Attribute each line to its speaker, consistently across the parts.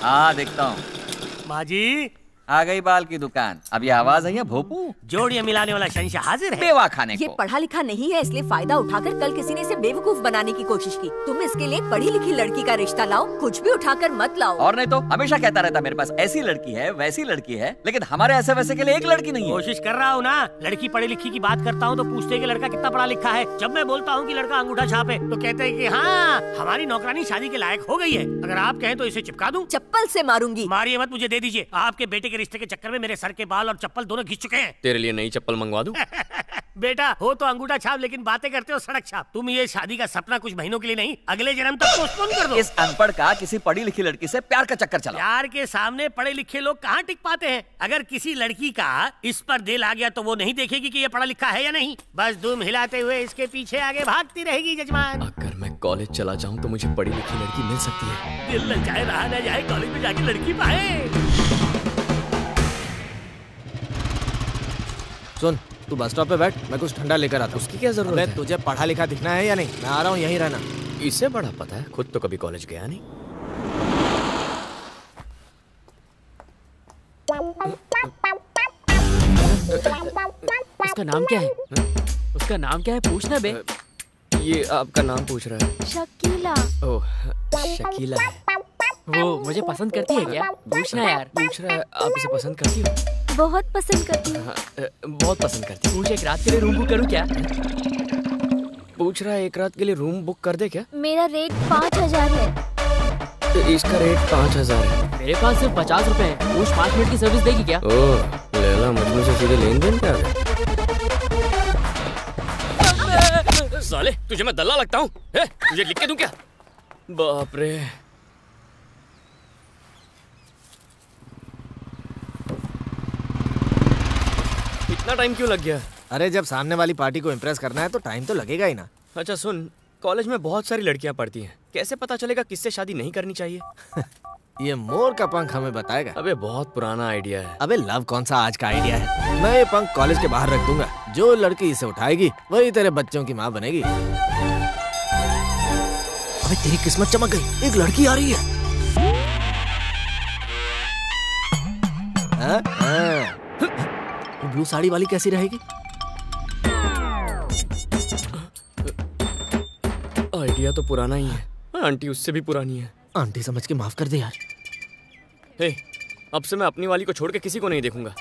Speaker 1: हाँ देखता हूँ।
Speaker 2: माँ जी
Speaker 1: आ गई बाल की दुकान। अब ये आवाज है भोपू?
Speaker 2: जोड़ियां मिलाने वाला शहंशाह हाजिर है।
Speaker 1: बेवा खाने को।
Speaker 3: ये पढ़ा लिखा नहीं है, इसलिए फायदा उठाकर कल किसी ने इसे बेवकूफ बनाने की कोशिश की। तुम इसके लिए पढ़ी लिखी लड़की का रिश्ता लाओ, कुछ भी उठाकर मत लाओ।
Speaker 1: और नहीं तो हमेशा कहता रहता मेरे पास ऐसी लड़की है वैसी लड़की है, लेकिन हमारे ऐसे वैसे के लिए एक लड़की नहीं है।
Speaker 2: कोशिश कर रहा हूँ ना। लड़की पढ़ी लिखी की बात करता हूँ तो पूछते हैं कि लड़का कितना पढ़ा लिखा है। जब मैं बोलता हूँ कि लड़का अंगूठा छाप है तो कहते हैं कि हाँ हमारी नौकरानी शादी के लायक हो गई है। अगर आप कहें तो इसे चिपका दूं?
Speaker 3: चप्पल से मारूंगी।
Speaker 2: मारिए मत, मुझे दे दीजिए। आपके बेटे के रिश्ते के चक्कर में मेरे सर के बाल और चप्पल दोनों घिस चुके हैं।
Speaker 4: तेरे लिए नई चप्पल मंगवा दूं?
Speaker 2: बेटा हो तो अंगूठा छाप, लेकिन बातें करते हो सड़क छाप। तुम ये शादी का सपना कुछ महीनों के लिए नहीं, अगले जन्म तक पोस्टपोन कर दो।
Speaker 1: इस अनपढ़ का किसी पढ़ी लिखी लड़की से प्यार का चक्कर चला।
Speaker 2: प्यार के सामने पढ़े लिखे लोग कहाँ टिक पाते हैं। अगर किसी लड़की का इस पर दिल आ गया तो वो नहीं देखेगी कि ये पढ़ा लिखा है या नहीं, बस दुम हिलाते हुए इसके पीछे आगे भागती रहेगी। जजमान,
Speaker 4: अगर मैं कॉलेज चला जाऊं तो मुझे पढ़ी लिखी लड़की मिल सकती है।
Speaker 2: दिल ललचाए रहा न जाए, कॉलेज में जाके लड़की पाए।
Speaker 5: सुन, तू बस स्टॉप पे बैठ, मैं कुछ ठंडा लेकर आता हूँ।
Speaker 4: उसकी क्या जरूरत है?
Speaker 5: तुझे पढ़ा लिखा दिखना है या नहीं? मैं आ रहा हूँ, यहीं रहना।
Speaker 4: इसे बड़ा पता है, खुद तो कभी कॉलेज गया नहीं।
Speaker 6: उसका नाम क्या है? उसका नाम क्या है पूछना बे।
Speaker 4: ये आपका नाम पूछ रहा है?
Speaker 7: शकीला।
Speaker 4: ओह, शकीला है।
Speaker 6: वो मुझे पसंद करती है क्या? पूछना यार।
Speaker 4: पूछ रहा है आप इसे पसंद करती हो?
Speaker 7: बहुत pसंद करती हूँ।
Speaker 4: बहुत पसंद करती हूँ।
Speaker 6: पूछ एक रात के लिए रूम बुक करूँ क्या?
Speaker 4: पूछ रहा है एक रात के लिए रूम बुक कर दे क्या?
Speaker 7: मेरा रेट 5000 है।
Speaker 4: तो इसका रेट 5000 है।
Speaker 6: मेरे पास सिर्फ 50 रुपए है। पूछ 5 मिनट की सर्विस देगी क्या?
Speaker 4: ओह, लैला मजनू से सीधे लेन देन क्या है? साले तुझे मैं दल्ला लगता हूँ? तुझे लिख के दूं क्या? बाप रे। इतना टाइम क्यों लग गया?
Speaker 5: अरे जब सामने वाली पार्टी को इम्प्रेस करना है तो टाइम तो लगेगा ही ना।
Speaker 4: अच्छा सुन, कॉलेज में बहुत सारी लड़कियां पढ़ती हैं, कैसे पता चलेगा किससे शादी नहीं करनी चाहिए?
Speaker 5: ये मोर का पंख हमें बताएगा।
Speaker 4: अबे बहुत पुराना आइडिया है।
Speaker 5: अबे लव कौन सा आज का आइडिया है? मैं ये पंख कॉलेज के बाहर रख दूंगा, जो लड़की इसे उठाएगी वही तेरे बच्चों की माँ बनेगी। अबे तेरी किस्मत चमक गई, एक लड़की आ रही है। ब्लू साड़ी वाली कैसी रहेगी?
Speaker 4: आइडिया तो पुराना ही है, आंटी उससे भी पुरानी है।
Speaker 5: आंटी समझ के माफ कर दे यार।
Speaker 4: हे, अब से मैं अपनी वाली को छोड़ के किसी को नहीं देखूंगा।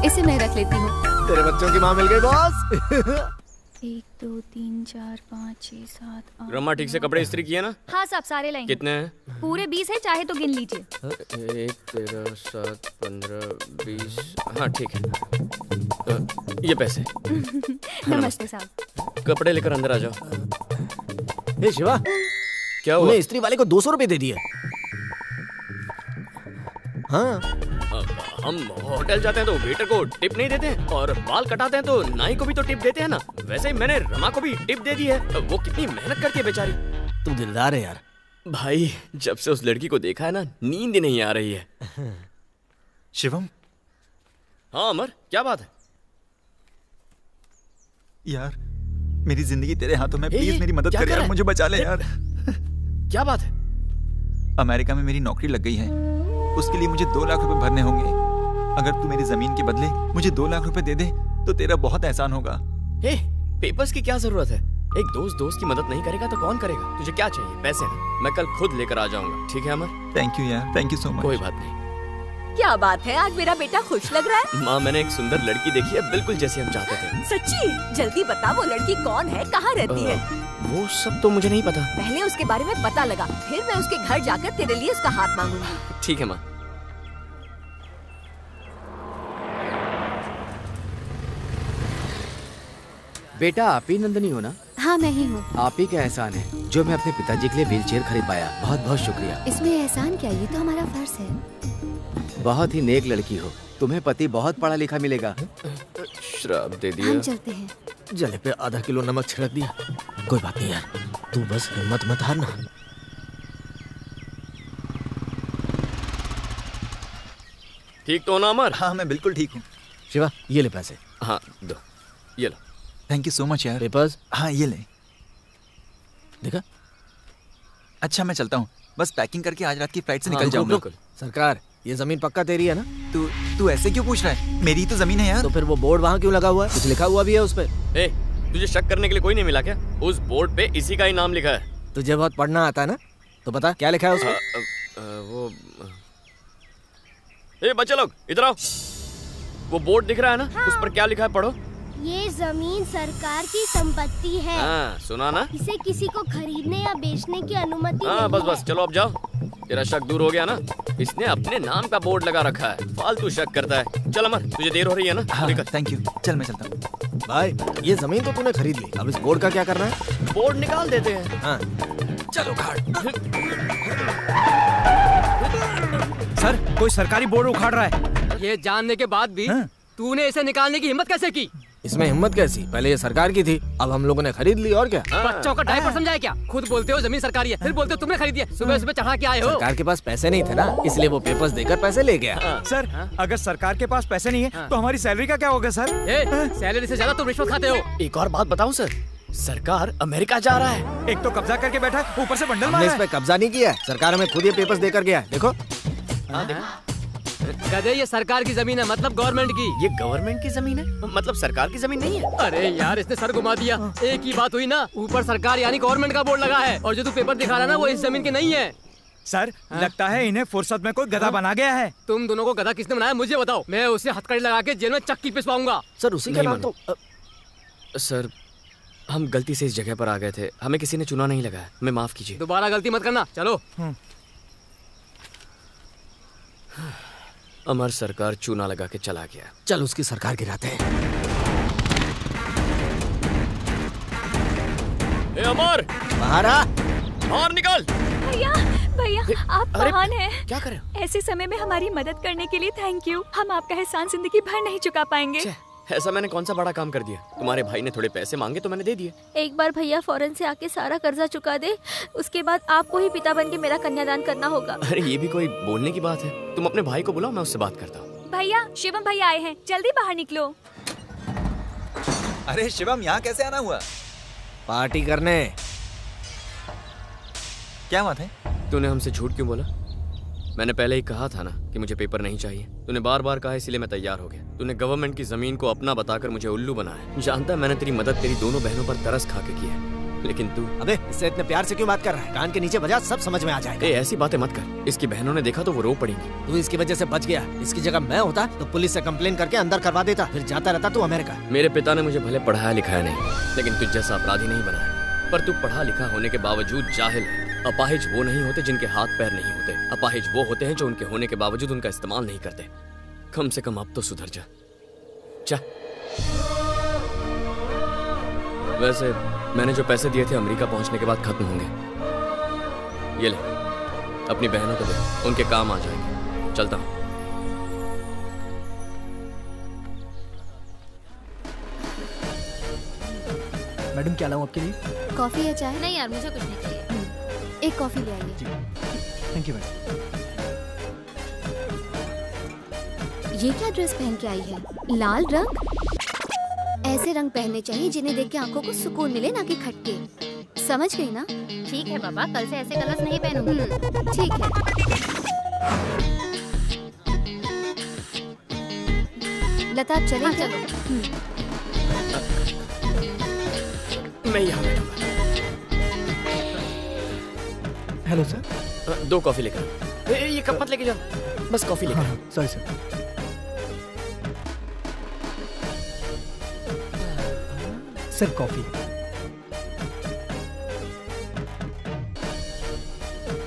Speaker 7: इसे मैं रख लेती हूँ।
Speaker 5: तेरे बच्चों की माँ मिल गई बॉस।
Speaker 7: 1 2 3 4 5 6 7 8।
Speaker 4: रमा ठीक से कपड़े इस्त्री किए ना?
Speaker 7: हाँ सब सारे लाएंगे।
Speaker 4: कितने हैं?
Speaker 7: पूरे 20 है, चाहे तो गिन लीजिए।
Speaker 4: 1 13 7 15 20। हाँ ठीक है, ये पैसे।
Speaker 7: नमस्ते साहब।
Speaker 4: कपड़े लेकर अंदर आ जाओ।
Speaker 5: हे शिवा,
Speaker 4: क्या हुआ?
Speaker 5: इस्त्री वाले को 200 रुपए दे दिए। हाँ,
Speaker 4: हम होटल जाते हैं तो वेटर को टिप नहीं देते हैं, और बाल कटाते हैं तो नाई को भी तो टिप देते हैं ना। वैसे ही मैंने रमा को भी टिप दे दी है। वो कितनी मेहनत करती है बेचारी।
Speaker 5: तू दिलदार है यार।
Speaker 4: भाई जब से उस लड़की को देखा है ना, नींद ही नहीं आ रही है।
Speaker 8: शिवम।
Speaker 4: हाँ अमर, क्या बात है?
Speaker 8: यार मेरी जिंदगी तेरे हाथों में, प्लीज मेरी मदद कर यार, मुझे बचा ले यार।
Speaker 4: क्या बात है?
Speaker 8: अमेरिका में मेरी नौकरी लग गई है, उसके लिए मुझे 2 लाख रुपए भरने होंगे। अगर तू मेरी जमीन के बदले मुझे 2 लाख रुपए दे दे तो तेरा बहुत एहसान होगा।
Speaker 4: हे, पेपर्स की क्या जरूरत है? एक दोस्त की मदद नहीं करेगा तो कौन करेगा? तुझे क्या चाहिए? पैसे ना, मैं कल खुद लेकर आ जाऊंगा। ठीक है अमर?
Speaker 8: थैंक यू यार, थैंक यू सो मच।
Speaker 4: कोई बात नहीं।
Speaker 3: क्या बात है, आज मेरा बेटा खुश लग रहा है।
Speaker 4: माँ मैंने एक सुंदर लड़की देखी है, बिल्कुल जैसी हम चाहते थे।
Speaker 3: सच्ची? जल्दी बता वो लड़की कौन है, कहाँ रहती है?
Speaker 4: वो सब तो मुझे नहीं पता।
Speaker 3: पहले उसके बारे में पता लगा, फिर मैं उसके घर जाकर तेरे लिए उसका हाथ मांगूंगी।
Speaker 4: ठीक है माँ।
Speaker 9: बेटा आप ही नंदनी हो ना?
Speaker 7: हाँ मैं ही हूँ।
Speaker 9: आप ही का एहसान है जो मैं अपने पिताजी के लिए व्हील चेयर खरीद पाया। बहुत बहुत शुक्रिया।
Speaker 7: इसमें एहसान क्या, ये तो हमारा फर्ज है।
Speaker 9: बहुत ही नेक लड़की हो, तुम्हें पति बहुत पढ़ा लिखा मिलेगा।
Speaker 4: श्राप दे दिया।
Speaker 7: हम चलते हैं।
Speaker 5: जले पे आधा किलो नमक छिड़क दिया। कोई बात नहीं यार, तू बस हिम्मत मत हारना।
Speaker 4: ठीक तो ना अमर?
Speaker 8: हाँ मैं बिल्कुल ठीक हूँ।
Speaker 5: शिवा ये ले पैसे।
Speaker 4: हाँ दो, ये लो।
Speaker 8: थैंक यू सो मच यार।
Speaker 5: पेपर्स?
Speaker 8: हाँ ये ले।
Speaker 5: देखा?
Speaker 8: अच्छा मैं चलता हूँ, बस पैकिंग करके आज रात की फ्लाइट से निकल जाऊंगा।
Speaker 5: सरकार ये जमीन पक्का तेरी है ना?
Speaker 8: तू ऐसे क्यों पूछ रहा है? मेरी तो जमीन है यार।
Speaker 5: तो फिर वो बोर्ड वहाँ क्यों लगा हुआ है? कुछ लिखा हुआ भी है उस पर?
Speaker 4: ए, तुझे शक करने के लिए कोई नहीं मिला क्या? उस बोर्ड पे इसी का ही नाम लिखा है।
Speaker 5: तुझे बहुत पढ़ना आता है ना, तो बता क्या लिखा है उस पर?
Speaker 4: वो ए बच्चे लोग इधर आओ। वो बोर्ड दिख रहा है ना? हाँ। उस पर क्या लिखा है पढ़ो।
Speaker 10: ये जमीन सरकार की संपत्ति है।
Speaker 4: हाँ, सुना ना?
Speaker 10: इसे किसी को खरीदने या बेचने की अनुमति
Speaker 4: नहीं
Speaker 10: है।
Speaker 4: बस चलो अब जाओ। तेरा शक दूर हो गया ना? इसने अपने नाम का बोर्ड लगा रखा है, फालतू शक करता है। चल अमर, तुझे देर हो रही है ना?
Speaker 8: हाँ, थैंक यू। चल मैं चलता हूँ।
Speaker 5: भाई ये जमीन तो तूने खरीद ली, अब इस बोर्ड का क्या करना है?
Speaker 4: बोर्ड निकाल देते हैं।
Speaker 5: हाँ
Speaker 8: चलो घाट।
Speaker 11: सर कोई सरकारी बोर्ड उखाड़ रहा है।
Speaker 6: ये जानने के बाद भी तूने इसे निकालने की हिम्मत कैसे की?
Speaker 5: इसमें हिम्मत कैसी? पहले ये सरकार की थी, अब हम लोगों ने खरीद ली और क्या?
Speaker 6: बच्चों का डायपर समझा है क्या? खुद बोलते हो जमीन सरकारी है, फिर बोलते हो तुमने खरीदी है। सुबह सुबह चढ़ा के आए हो।
Speaker 5: सरकार के पास पैसे नहीं थे ना, इसलिए वो पेपर्स देकर पैसे ले गया।
Speaker 11: सर अगर सरकार के पास पैसे नहीं है तो हमारी सैलरी का क्या होगा सर?
Speaker 6: सैलरी से ज्यादा तुम रिश्वत खाते हो।
Speaker 4: एक और बात बताऊं सर, सरकार अमेरिका जा रहा है।
Speaker 11: एक तो कब्जा करके बैठा है, ऊपर से बंडल मारा
Speaker 5: है।
Speaker 11: है।
Speaker 5: इस पे कब्जा नहीं किया, सरकार हमें खुद ये पेपर्स देकर गया है। देखो
Speaker 6: गधे, ये सरकार की जमीन है, मतलब गवर्नमेंट की।
Speaker 4: ये गवर्नमेंट की जमीन है, मतलब सरकार की जमीन नहीं है।
Speaker 6: अरे यार इसने सर घुमा दिया। एक ही बात हुई ना, ऊपर सरकार यानी गवर्नमेंट का बोर्ड लगा है और जो तू पेपर दिखा रहा है ना वो इस जमीन के नहीं है।
Speaker 11: सर लगता है इन्हें फुर्सत में कोई गधा बना गया है।
Speaker 6: तुम दोनों को गधा किसने बनाया मुझे बताओ, मैं उसे हथकड़ी लगा के जेल में चक्की पिसवाऊंगा।
Speaker 5: सर उसी का नाम तो
Speaker 4: सर हम गलती से इस जगह पर आ गए थे, हमें किसी ने चुना नहीं लगाया, हमें माफ कीजिए।
Speaker 6: दोबारा गलती मत करना, चलो।
Speaker 4: अमर सरकार चूना लगा के चला गया।
Speaker 5: चल उसकी सरकार गिराते हैं।
Speaker 4: ए अमर
Speaker 5: बाहर आ,
Speaker 4: बाहर निकल।
Speaker 7: भैया भैया आप महान हैं।
Speaker 4: क्या कर रहे हो?
Speaker 7: ऐसे समय में हमारी मदद करने के लिए थैंक यू। हम आपका एहसान जिंदगी भर नहीं चुका पाएंगे।
Speaker 4: ऐसा मैंने कौन सा बड़ा काम कर दिया? तुम्हारे भाई ने थोड़े पैसे मांगे तो मैंने दे दिए।
Speaker 7: एक बार भैया फौरन से आके सारा कर्जा चुका दे, उसके बाद आपको ही पिता बन के मेरा कन्यादान करना होगा।
Speaker 4: अरे ये भी कोई बोलने की बात है? तुम अपने भाई को बुलाओ, मैं उससे बात करता हूँ।
Speaker 7: भैया शिवम भैया आए हैं, जल्दी बाहर निकलो।
Speaker 8: अरे शिवम यहाँ कैसे आना हुआ?
Speaker 5: पार्टी करने।
Speaker 8: क्या बात है?
Speaker 4: तूने हमसे झूठ क्यों बोला? मैंने पहले ही कहा था ना कि मुझे पेपर नहीं चाहिए। तूने बार बार कहा, इसलिए मैं तैयार हो गया। तूने गवर्नमेंट की जमीन को अपना बताकर मुझे उल्लू बनाया। जानता है मैंने तेरी मदद तेरी दोनों बहनों पर तरस खा के की है, लेकिन तू
Speaker 5: अबे इससे इतने प्यार से क्यों बात कर रहा है? कान के नीचे बजा, सब समझ में आ जाएगा।
Speaker 4: ऐसी बातें मत कर, इसकी बहनों ने देखा तो वो रो पड़ेंगी।
Speaker 5: तू इसकी वजह से बच गया, इसकी जगह मैं होता तो पुलिस से कंप्लेन करके अंदर करवा देता, फिर जाता रहता तू अमेरिका।
Speaker 4: मेरे पिता ने मुझे भले पढ़ाया लिखाया नहीं, लेकिन तुझ जैसा अपराधी नहीं बनाया। पर तू पढ़ा लिखा होने के बावजूद जाहिल है। अपाहिज वो नहीं होते जिनके हाथ पैर नहीं होते, अपाहिज वो होते हैं जो उनके होने के बावजूद उनका इस्तेमाल नहीं करते। कम से कम अब तो सुधर जा। वैसे मैंने जो पैसे दिए थे अमेरिका पहुंचने के बाद खत्म होंगे। ये ले, अपनी बहनों को दे, उनके काम आ जाएंगे। चलता हूं।
Speaker 11: मैडम क्या लाऊं आपके लिए?
Speaker 10: कॉफी या चाय? नहीं यार मुझे कुछ नहीं चाहिए। एक कॉफी ले आइए।
Speaker 11: Thank you madam.
Speaker 10: ये क्या ड्रेस पहन के आई है? लाल रंग? ऐसे रंग पहनने चाहिए जिन्हें देख के आंखों को सुकून मिले, ना कि खटके। समझ गई ना? ठीक है बाबा, कल से ऐसे कलर्स नहीं पहनूंगी। ठीक है। लता आप चले? चलो।
Speaker 4: मैं यहाँ बैठूंगा।
Speaker 11: Hello sir.
Speaker 4: 2 कॉफी लेकर। ये कप मत लेके जाओ, बस कॉफी लेकर।
Speaker 11: Sorry sir. Sir coffee.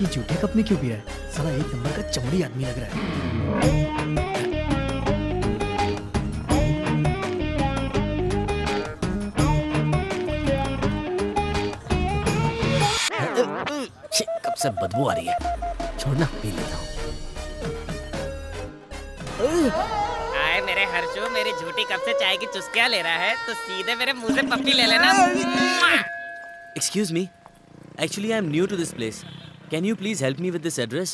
Speaker 11: ये जूठे कप में क्यों पी रहा है? साला एक नंबर का चमड़ी आदमी लग रहा है।
Speaker 5: कब से बदबू आ रही है, छोड़ना पी लेता हूँ।
Speaker 12: मेरे हर्षो, मेरी झूठी कप से चाय की चुस्कियाँ ले रहा है तो सीधे मेरे मुंह से पप्पी ले लेना।
Speaker 13: Excuse me. Actually, I am new to this place. Can you please help me with this address?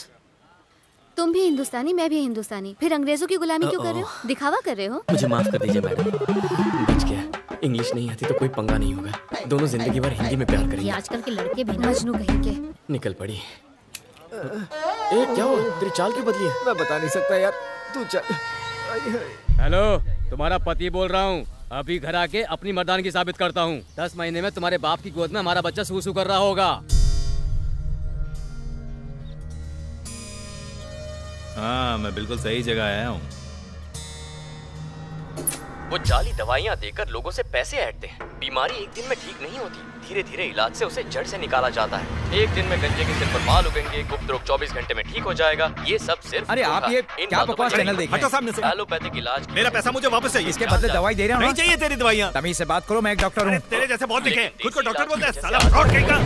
Speaker 10: तुम भी हिंदुस्तानी, मैं भी हिंदुस्तानी, फिर अंग्रेजों की गुलामी क्यों कर रहे हो? दिखावा कर रहे हो?
Speaker 4: मुझे माफ कर दीजिए मैडम, बच गया। इंग्लिश नहीं आती तो कोई पंगा नहीं होगा, दोनों जिंदगी भर हिंदी में प्यार करेंगे।
Speaker 10: ये आजकल के लड़के भी मजनू कहीं के।
Speaker 4: निकल पड़ी। ए क्या हुआ? तेरी चाल क्यों बदली है?
Speaker 5: मैं बता नहीं सकता यार, तू चल।
Speaker 6: हेलो, तुम्हारा पति बोल रहा हूँ। अभी घर आके अपनी मर्दानगी साबित करता हूँ। 10 महीने में तुम्हारे बाप की गोद में हमारा बच्चा सूसू कर रहा होगा।
Speaker 14: हाँ, मैं बिल्कुल सही जगह आया हूँ।
Speaker 4: वो जाली दवाइयाँ देकर लोगों से पैसे ऐंठते हैं। बीमारी एक दिन में ठीक नहीं होती, धीरे धीरे इलाज से उसे जड़ से निकाला जाता है। एक दिन में गंजे के सिर पर बाल उगेंगे, गुप्त रोग 24 घंटे में ठीक हो जाएगा। ये सब सिर्फ
Speaker 8: अरे आप ये क्या बकवास चैनल देख रहे हैं?
Speaker 14: हटो सामने से।
Speaker 4: एलोपैथिक इलाज।
Speaker 14: मेरा पैसा मुझे वापस चाहिए।
Speaker 8: इसके बदले दवाई दे रहा हूँ।
Speaker 14: नहीं चाहिए तेरी दवाइयाँ।
Speaker 8: तमीज से बात करो, मैं एक डॉक्टर हूँ।
Speaker 14: तेरे जैसे बहुत दिखे, खुद को डॉक्टर बोलते हैं, साला फ्रॉड कहीं का।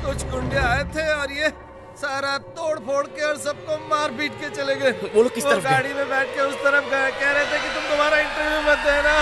Speaker 5: कुछ गुंडे आए थे और ये सारा तोड़ फोड़ के और सबको मार पीट के चले गए।
Speaker 4: वो लोग किस तरफ गए?
Speaker 5: गाड़ी में बैठ के उस तरफ गए, कह रहे थे कि तुम दोबारा इंटरव्यू मत देना।